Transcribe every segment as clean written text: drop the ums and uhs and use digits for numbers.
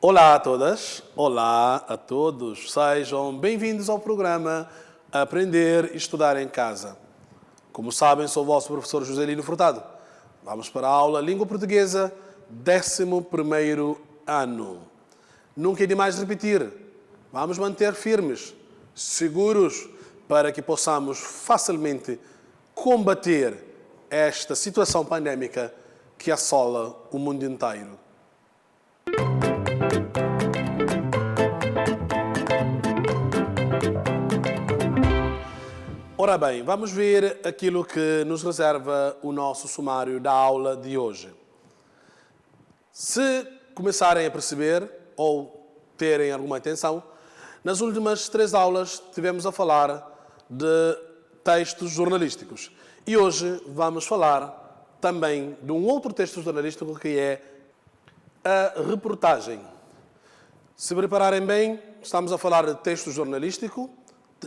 Olá a todas, olá a todos. Sejam bem-vindos ao programa Aprender e Estudar em Casa. Como sabem, sou o vosso professor Joselino Furtado. Vamos para a aula Língua Portuguesa, 11º ano. Nunca é demais repetir. Vamos manter firmes, seguros, para que possamos facilmente combater esta situação pandémica que assola o mundo inteiro. Ora bem, vamos ver aquilo que nos reserva o nosso sumário da aula de hoje. Se começarem a perceber ou terem alguma atenção, nas últimas 3 aulas tivemos a falar de textos jornalísticos. E hoje vamos falar também de um outro texto jornalístico que é a reportagem. Se prepararem bem, estamos a falar de texto jornalístico,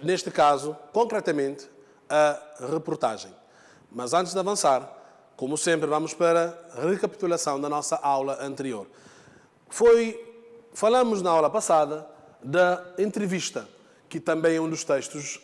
neste caso, concretamente, a reportagem. Mas antes de avançar, como sempre, vamos para a recapitulação da nossa aula anterior. Falamos na aula passada da entrevista, que também é um dos textos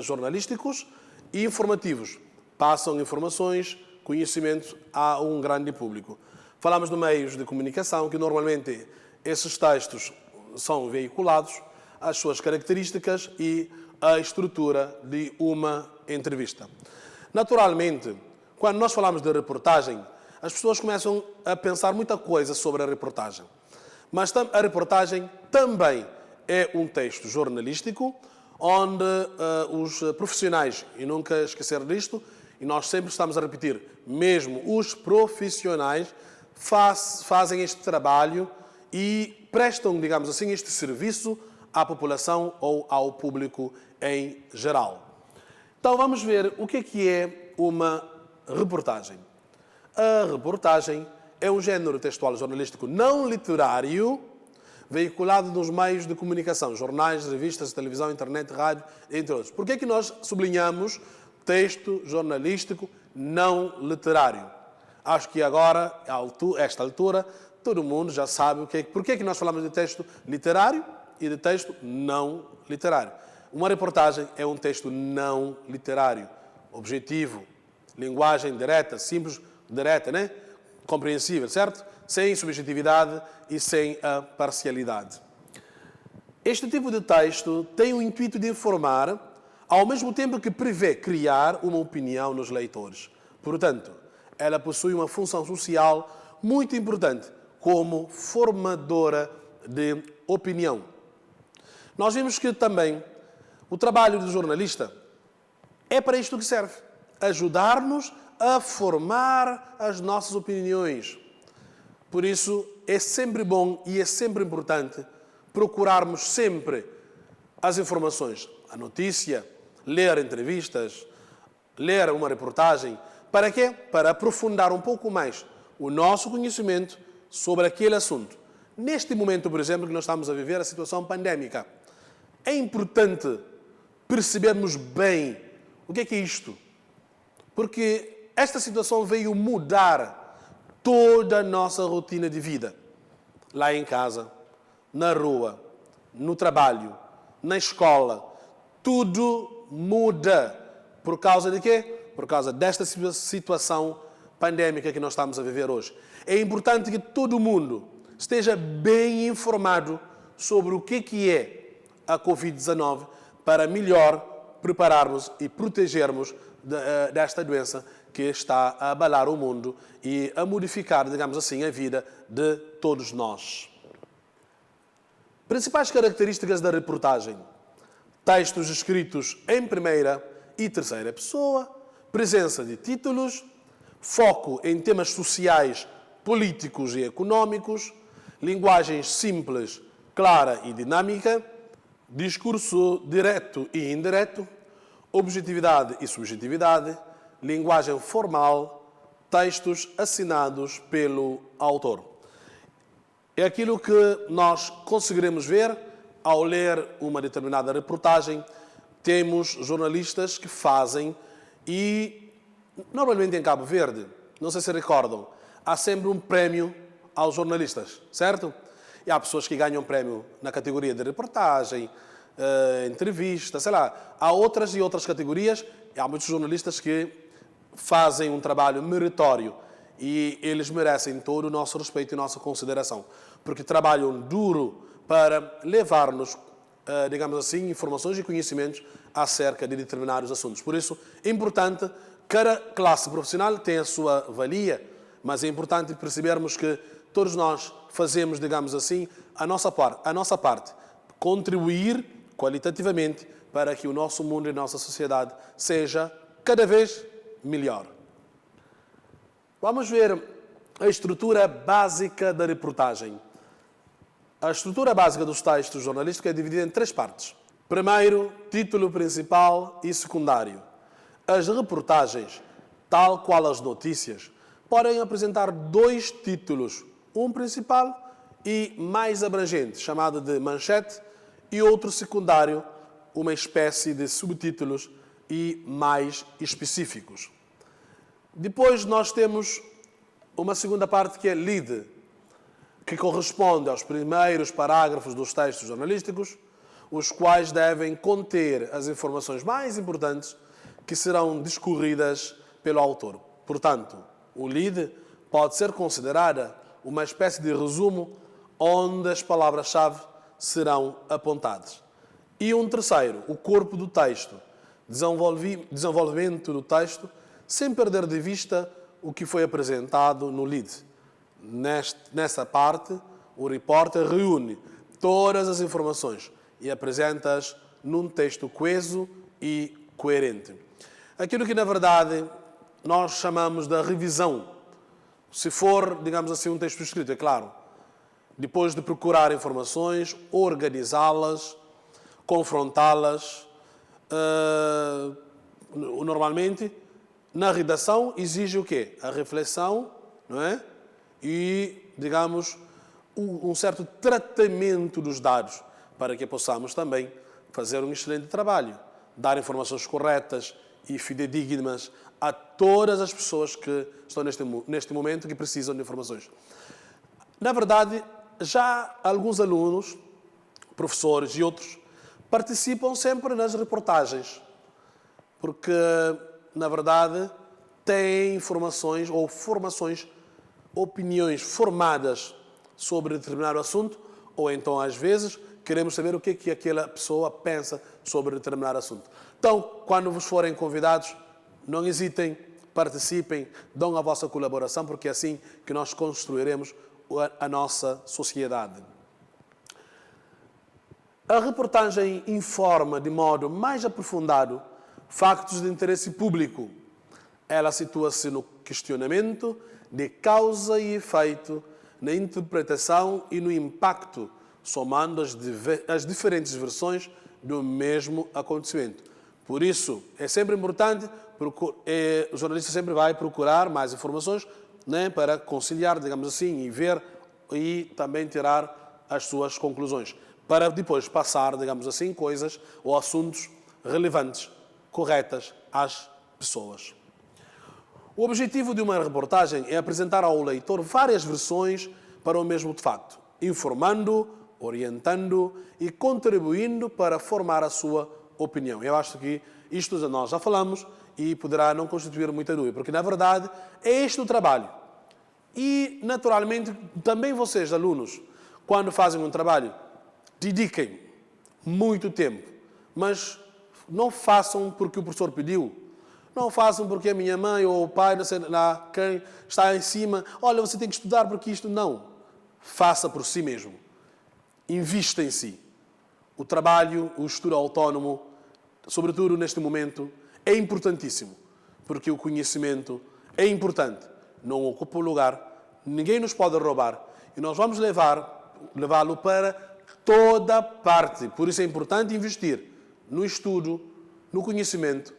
jornalísticos e informativos. Passam informações, conhecimento a um grande público. Falamos de meios de comunicação, que normalmente esses textos são veiculados, as suas características e a estrutura de uma entrevista. Naturalmente, quando nós falamos de reportagem, as pessoas começam a pensar muita coisa sobre a reportagem. Mas a reportagem também é um texto jornalístico onde os profissionais, e nunca esquecer disto, e nós sempre estamos a repetir, mesmo os profissionais fazem este trabalho e prestam, digamos assim, este serviço à população ou ao público em geral. Então vamos ver o que é uma reportagem. A reportagem é um género textual jornalístico não literário veiculado nos meios de comunicação, jornais, revistas, televisão, internet, rádio, entre outros. Por que nós sublinhamos texto jornalístico não literário? Acho que agora, a esta altura, todo mundo já sabe por que nós falamos de texto literário e de texto não literário. Uma reportagem é um texto não literário, objetivo, linguagem direta, simples, direta, né? Compreensível, certo? Sem subjetividade e sem a parcialidade. Este tipo de texto tem o intuito de informar, ao mesmo tempo que prevê criar uma opinião nos leitores. Portanto, ela possui uma função social muito importante como formadora de opinião. Nós vimos que também o trabalho do jornalista é para isto que serve. Ajudar-nos a formar as nossas opiniões. Por isso, é sempre bom e é sempre importante procurarmos sempre as informações, a notícia, ler entrevistas, ler uma reportagem. Para quê? Para aprofundar um pouco mais o nosso conhecimento sobre aquele assunto. Neste momento, por exemplo, que nós estamos a viver a situação pandémica, é importante percebermos bem o que é isto. Porque esta situação veio mudar toda a nossa rotina de vida. Lá em casa, na rua, no trabalho, na escola, tudo muda. Por causa de quê? Por causa desta situação pandémica que nós estamos a viver hoje. É importante que todo mundo esteja bem informado sobre o que é a Covid-19 para melhor prepararmos e protegermos desta doença que está a abalar o mundo e a modificar, digamos assim, a vida de todos nós. Principais características da reportagem: textos escritos em primeira e terceira pessoa, presença de títulos, foco em temas sociais, políticos e económicos, linguagem simples, clara e dinâmica, discurso direto e indireto, objetividade e subjetividade, linguagem formal, textos assinados pelo autor. É aquilo que nós conseguiremos ver ao ler uma determinada reportagem. Temos jornalistas que fazem e, normalmente em Cabo Verde, não sei se recordam, há sempre um prémio aos jornalistas, certo? E há pessoas que ganham prémio na categoria de reportagem, entrevista, sei lá. Há outras e outras categorias. E há muitos jornalistas que fazem um trabalho meritório e eles merecem todo o nosso respeito e nossa consideração, porque trabalham duro para levar-nos, digamos assim, informações e conhecimentos acerca de determinados assuntos. Por isso, é importante, cada classe profissional tem a sua valia, mas é importante percebermos que todos nós fazemos, digamos assim, a nossa parte, contribuir qualitativamente para que o nosso mundo e a nossa sociedade seja cada vez melhor. Vamos ver a estrutura básica da reportagem. A estrutura básica dos textos jornalísticos é dividida em 3 partes. Primeiro, título principal e secundário. As reportagens, tal qual as notícias, podem apresentar 2 títulos, um principal e mais abrangente, chamado de manchete, e outro secundário, uma espécie de subtítulos e mais específicos. Depois nós temos uma segunda parte que é lead, que corresponde aos primeiros parágrafos dos textos jornalísticos, os quais devem conter as informações mais importantes que serão discorridas pelo autor. Portanto, o lead pode ser considerada uma espécie de resumo onde as palavras-chave serão apontadas. E um terceiro, o corpo do texto, desenvolvimento do texto, sem perder de vista o que foi apresentado no lead. Nessa parte, o repórter reúne todas as informações e apresenta-as num texto coeso e coerente. Aquilo que, na verdade, nós chamamos de revisão, se for, digamos assim, um texto escrito, é claro, depois de procurar informações, organizá-las, confrontá-las, normalmente, na redação exige o quê? A reflexão, não é? E, digamos, um certo tratamento dos dados para que possamos também fazer um excelente trabalho, dar informações corretas e fidedignas a todas as pessoas que estão neste momento que precisam de informações. Na verdade, já alguns alunos, professores e outros participam sempre nas reportagens, porque, na verdade, têm informações ou formações, opiniões formadas sobre determinado assunto, ou então, às vezes, queremos saber o que é que aquela pessoa pensa sobre determinado assunto. Então, quando vos forem convidados, não hesitem, participem, dão a vossa colaboração, porque é assim que nós construiremos a nossa sociedade. A reportagem informa de modo mais aprofundado factos de interesse público. Ela situa-se no questionamento de causa e efeito, na interpretação e no impacto, somando as diferentes versões do mesmo acontecimento. Por isso, é sempre importante, o jornalista sempre vai procurar mais informações, né, para conciliar, digamos assim, e ver e também tirar as suas conclusões, para depois passar, digamos assim, coisas ou assuntos relevantes, corretas às pessoas. O objetivo de uma reportagem é apresentar ao leitor várias versões para o mesmo facto, informando, orientando e contribuindo para formar a sua opinião. Eu acho que isto nós já falamos e poderá não constituir muita dúvida, porque, na verdade, é este o trabalho. E, naturalmente, também vocês, alunos, quando fazem um trabalho, dediquem muito tempo, mas não façam porque o professor pediu, não façam porque a minha mãe ou o pai, não sei lá, quem está em cima, olha, você tem que estudar porque isto não. Faça por si mesmo. Invista em si. O trabalho, o estudo autónomo, sobretudo neste momento, é importantíssimo, porque o conhecimento é importante, não ocupa o lugar, ninguém nos pode roubar e nós vamos levá-lo para toda parte. Por isso é importante investir no estudo, no conhecimento,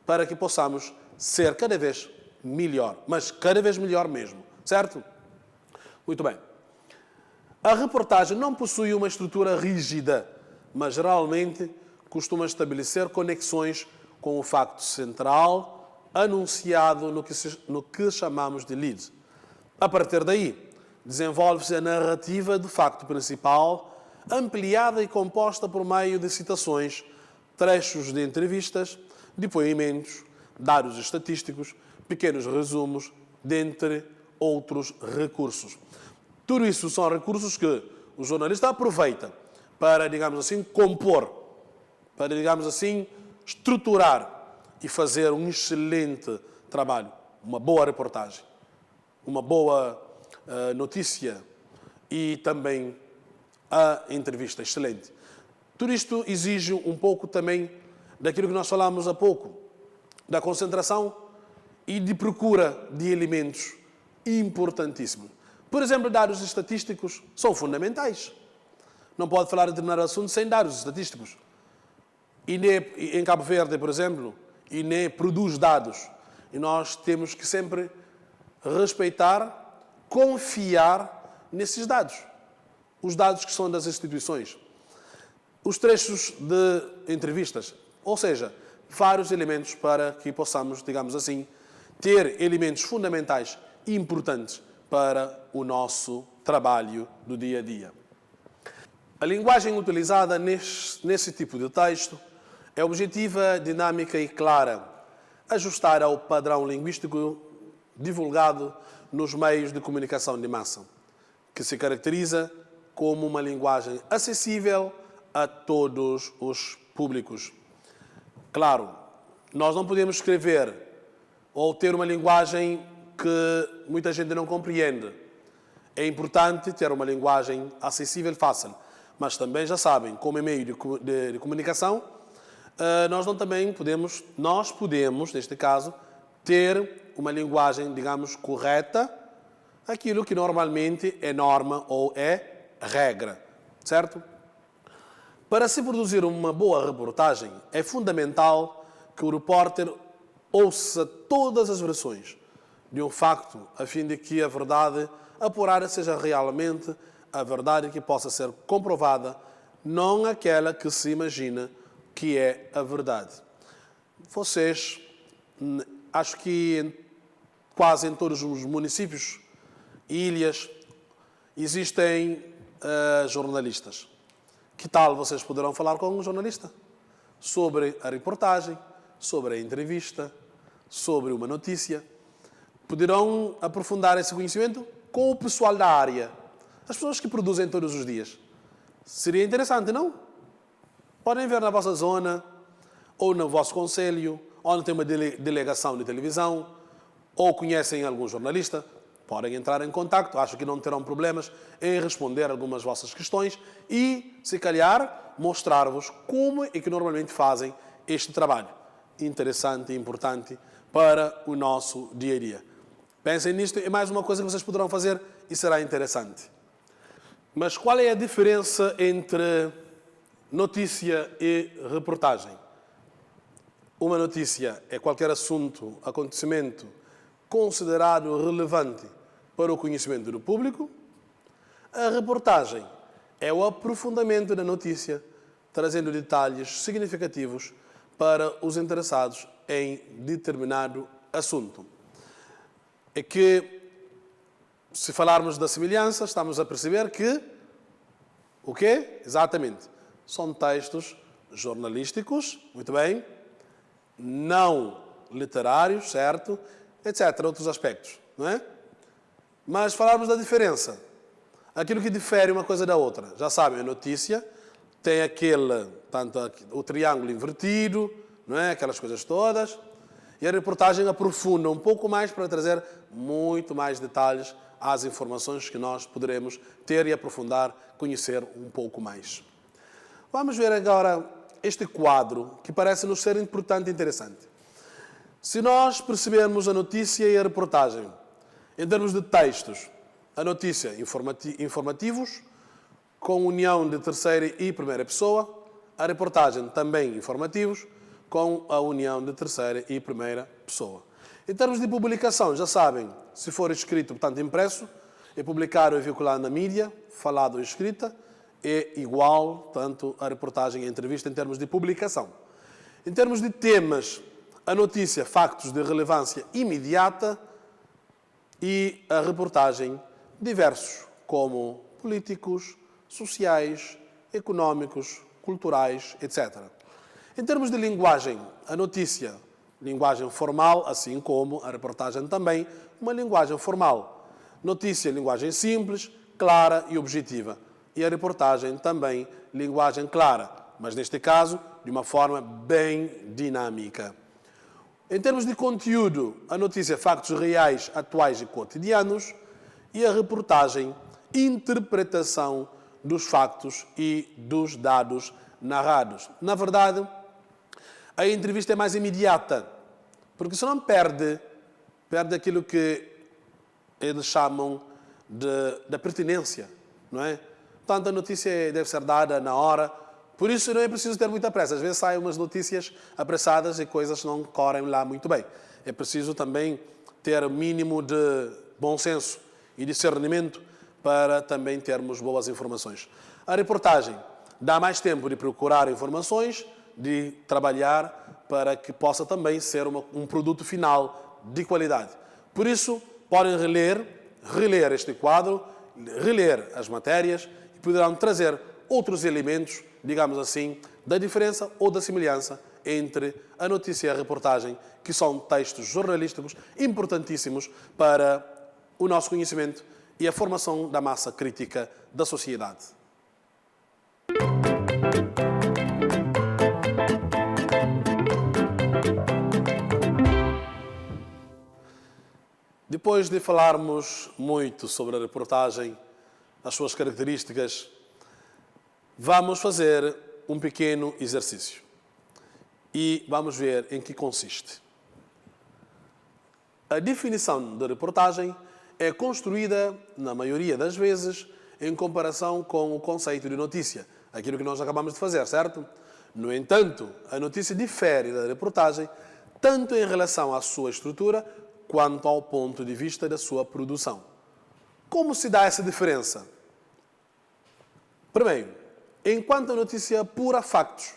para que possamos ser cada vez melhor, mas cada vez melhor mesmo, certo? Muito bem. A reportagem não possui uma estrutura rígida, mas geralmente costuma estabelecer conexões com o facto central anunciado no que chamamos de lead. A partir daí, desenvolve-se a narrativa do facto principal, ampliada e composta por meio de citações, trechos de entrevistas, depoimentos, dados estatísticos, pequenos resumos, dentre outros recursos. Tudo isso são recursos que o jornalista aproveita para, digamos assim, compor, para, digamos assim, estruturar e fazer um excelente trabalho, uma boa reportagem, uma boa notícia e também a entrevista excelente. Tudo isto exige um pouco também daquilo que nós falámos há pouco, da concentração e de procura de elementos importantíssimos. Por exemplo, dados estatísticos são fundamentais. Não pode falar de determinado assunto sem dados estatísticos. INE, em Cabo Verde, por exemplo, INE produz dados. E nós temos que sempre respeitar, confiar nesses dados. Os dados que são das instituições. Os trechos de entrevistas. Ou seja, vários elementos para que possamos, digamos assim, ter elementos fundamentais e importantes para o nosso trabalho do dia a dia. A linguagem utilizada nesse tipo de texto é objetiva, dinâmica e clara, ajustar ao padrão linguístico divulgado nos meios de comunicação de massa, que se caracteriza como uma linguagem acessível a todos os públicos. Claro, nós não podemos escrever ou ter uma linguagem que muita gente não compreende. É importante ter uma linguagem acessível e fácil, mas também já sabem, como meio de comunicação, nós podemos, neste caso, ter uma linguagem, digamos, correta, aquilo que normalmente é norma ou é regra, certo? Para se produzir uma boa reportagem, é fundamental que o repórter ouça todas as versões de um facto, a fim de que a verdade apurada seja realmente a verdade que possa ser comprovada, não aquela que se imagina que é a verdade. Vocês, acho que quase em todos os municípios e ilhas existem jornalistas. Que tal vocês poderão falar com um jornalista sobre a reportagem, sobre a entrevista, sobre uma notícia? Poderão aprofundar esse conhecimento com o pessoal da área, as pessoas que produzem todos os dias. Seria interessante, não? Podem ver na vossa zona, ou no vosso concelho, onde tem uma delegação de televisão, ou conhecem algum jornalista, podem entrar em contacto, acho que não terão problemas em responder algumas vossas questões e, se calhar, mostrar-vos como é que normalmente fazem este trabalho interessante e importante para o nosso dia a dia. Pensem nisto, é mais uma coisa que vocês poderão fazer e será interessante. Mas qual é a diferença entre notícia e reportagem? Uma notícia é qualquer assunto, acontecimento considerado relevante para o conhecimento do público. A reportagem é o aprofundamento da notícia, trazendo detalhes significativos para os interessados em determinado assunto. É que, se falarmos da semelhança, estamos a perceber que o quê? Exatamente. São textos jornalísticos, muito bem, não literários, certo? Etc. Outros aspectos, não é? Mas falarmos da diferença. Aquilo que difere uma coisa da outra. Já sabem, a notícia tem o triângulo invertido, não é? Aquelas coisas todas. E a reportagem aprofunda um pouco mais para trazer muito mais detalhes às informações que nós poderemos ter e aprofundar, conhecer um pouco mais. Vamos ver agora este quadro que parece-nos ser importante e interessante. Se nós percebermos a notícia e a reportagem, em termos de textos, a notícia informativos, com união de terceira e primeira pessoa, a reportagem também informativos, com a união de terceira e primeira pessoa. Em termos de publicação, já sabem, se for escrito, portanto impresso, é publicado e veiculado na mídia, falado ou escrita, é igual, tanto a reportagem e a entrevista em termos de publicação. Em termos de temas, a notícia, factos de relevância imediata e a reportagem diversos, como políticos, sociais, económicos, culturais, etc. Em termos de linguagem, a notícia, linguagem formal, assim como a reportagem também, uma linguagem formal. Notícia, linguagem simples, clara e objetiva. E a reportagem também, linguagem clara, mas neste caso, de uma forma bem dinâmica. Em termos de conteúdo, a notícia, factos reais, atuais e cotidianos, e a reportagem, interpretação dos factos e dos dados narrados. Na verdade, a entrevista é mais imediata, porque senão perde aquilo que eles chamam da pertinência, não é? Portanto, a notícia deve ser dada na hora, por isso não é preciso ter muita pressa. Às vezes saem umas notícias apressadas e coisas não correm lá muito bem. É preciso também ter o mínimo de bom senso e discernimento para também termos boas informações. A reportagem dá mais tempo de procurar informações, de trabalhar para que possa também ser um produto final de qualidade. Por isso, podem reler este quadro, reler as matérias e poderão trazer outros elementos, digamos assim, da diferença ou da semelhança entre a notícia e a reportagem, que são textos jornalísticos importantíssimos para o nosso conhecimento e a formação da massa crítica da sociedade. Depois de falarmos muito sobre a reportagem, as suas características, vamos fazer um pequeno exercício e vamos ver em que consiste. A definição de reportagem é construída, na maioria das vezes, em comparação com o conceito de notícia, aquilo que nós acabamos de fazer, certo? No entanto, a notícia difere da reportagem tanto em relação à sua estrutura quanto ao ponto de vista da sua produção. Como se dá essa diferença? Primeiro, enquanto a notícia apura factos,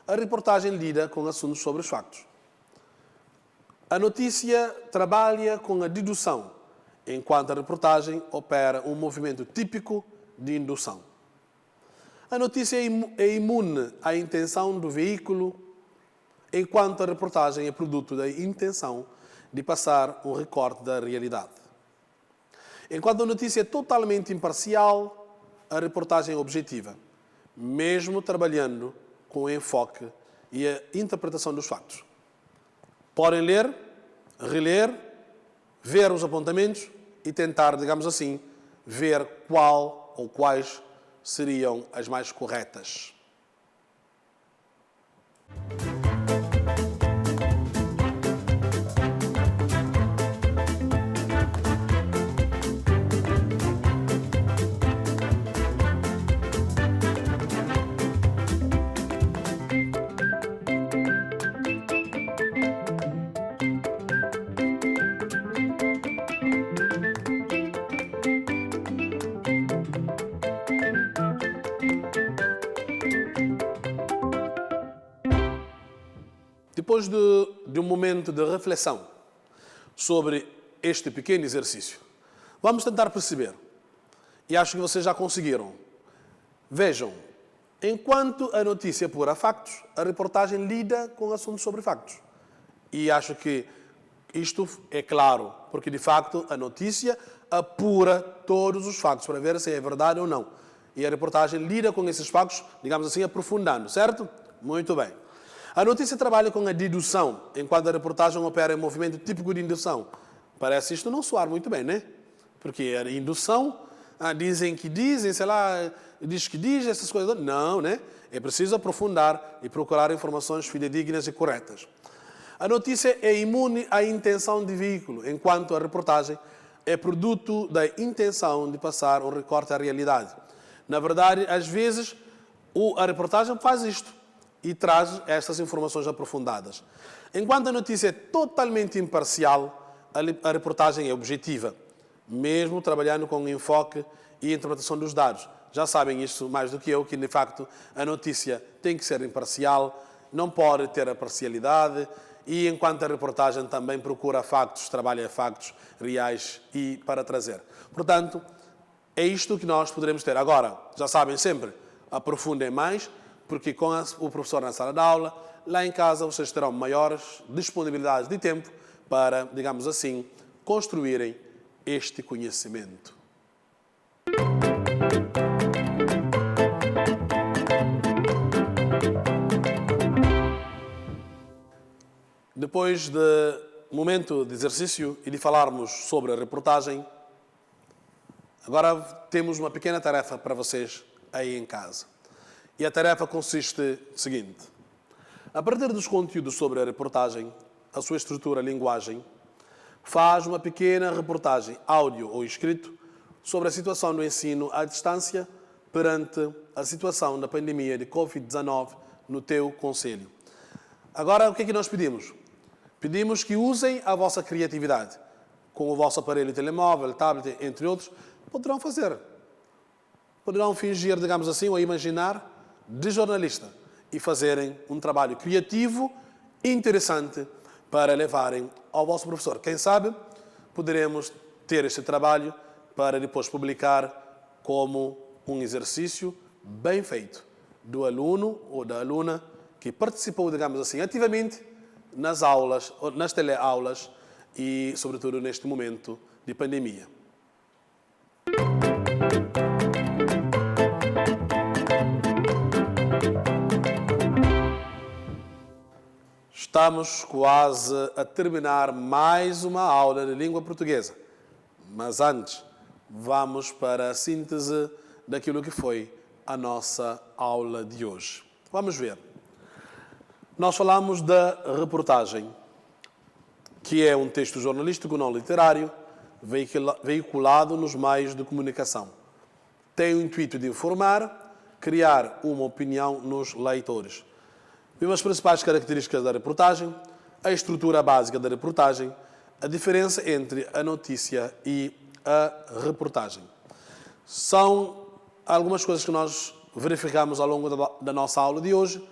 a reportagem lida com assuntos sobre os factos. A notícia trabalha com a dedução, enquanto a reportagem opera um movimento típico de indução. A notícia é imune à intenção do veículo, enquanto a reportagem é produto da intenção de passar um recorte da realidade. Enquanto a notícia é totalmente imparcial, a reportagem é objetiva, mesmo trabalhando com o enfoque e a interpretação dos factos. Podem ler, reler, ver os apontamentos e tentar, digamos assim, ver qual ou quais seriam as mais corretas. Depois de um momento de reflexão sobre este pequeno exercício, vamos tentar perceber, e acho que vocês já conseguiram. Vejam, enquanto a notícia apura factos, a reportagem lida com assuntos sobre factos. E acho que isto é claro, porque de facto a notícia apura todos os factos para ver se é verdade ou não. E a reportagem lida com esses factos, digamos assim, aprofundando, certo? Muito bem. A notícia trabalha com a dedução, enquanto a reportagem opera em movimento típico de indução. Parece isto não soar muito bem, né? Porque a indução, dizem que dizem, sei lá, diz que diz, essas coisas. Não, né? É preciso aprofundar e procurar informações fidedignas e corretas. A notícia é imune à intenção de veículo, enquanto a reportagem é produto da intenção de passar um recorte à realidade. Na verdade, às vezes, a reportagem faz isto e traz estas informações aprofundadas. Enquanto a notícia é totalmente imparcial, a reportagem é objetiva, mesmo trabalhando com enfoque e interpretação dos dados. Já sabem isso mais do que eu, que de facto a notícia tem que ser imparcial, não pode ter a parcialidade, e enquanto a reportagem também procura factos, trabalha factos reais e para trazer. Portanto, É isto que nós poderemos ter. Agora, já sabem sempre, aprofundem mais, porque com o professor na sala de aula, lá em casa vocês terão maiores disponibilidades de tempo para, digamos assim, construírem este conhecimento. Depois do momento de exercício e de falarmos sobre a reportagem, agora temos uma pequena tarefa para vocês aí em casa. E a tarefa consiste no seguinte: a partir dos conteúdos sobre a reportagem, a sua estrutura, a linguagem, faz uma pequena reportagem, áudio ou escrito, sobre a situação do ensino à distância perante a situação da pandemia de Covid-19 no teu concelho. Agora, o que é que nós pedimos? Pedimos que usem a vossa criatividade. Com o vosso aparelho telemóvel, tablet, entre outros, poderão fazer. Poderão fingir, digamos assim, ou imaginar de jornalista e fazerem um trabalho criativo e interessante para levarem ao vosso professor. Quem sabe poderemos ter este trabalho para depois publicar como um exercício bem feito do aluno ou da aluna que participou, digamos assim, ativamente nas aulas, nas teleaulas e, sobretudo, neste momento de pandemia. Estamos quase a terminar mais uma aula de língua portuguesa. Mas antes, vamos para a síntese daquilo que foi a nossa aula de hoje. Vamos ver. Nós falamos da reportagem, que é um texto jornalístico não literário, veiculado nos meios de comunicação. Tem o intuito de informar, criar uma opinião nos leitores. Vimos as principais características da reportagem, a estrutura básica da reportagem, a diferença entre a notícia e a reportagem. São algumas coisas que nós verificamos ao longo da nossa aula de hoje.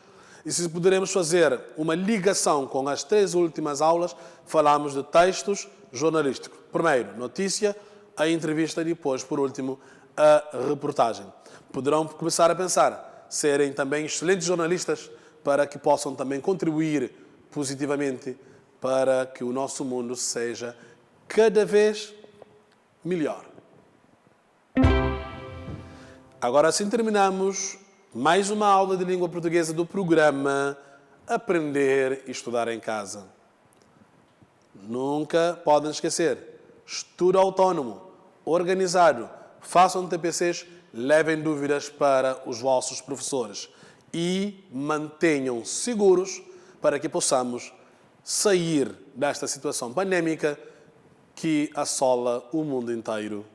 E se poderemos fazer uma ligação com as 3 últimas aulas, falamos de textos jornalísticos. Primeiro, notícia, a entrevista e depois, por último, a reportagem. Poderão começar a pensar, serem também excelentes jornalistas para que possam também contribuir positivamente para que o nosso mundo seja cada vez melhor. Agora sim terminamos mais uma aula de língua portuguesa do programa Aprender e Estudar em Casa. Nunca podem esquecer, estudo autónomo, organizado, façam TPCs, levem dúvidas para os vossos professores e mantenham seguros para que possamos sair desta situação pandémica que assola o mundo inteiro.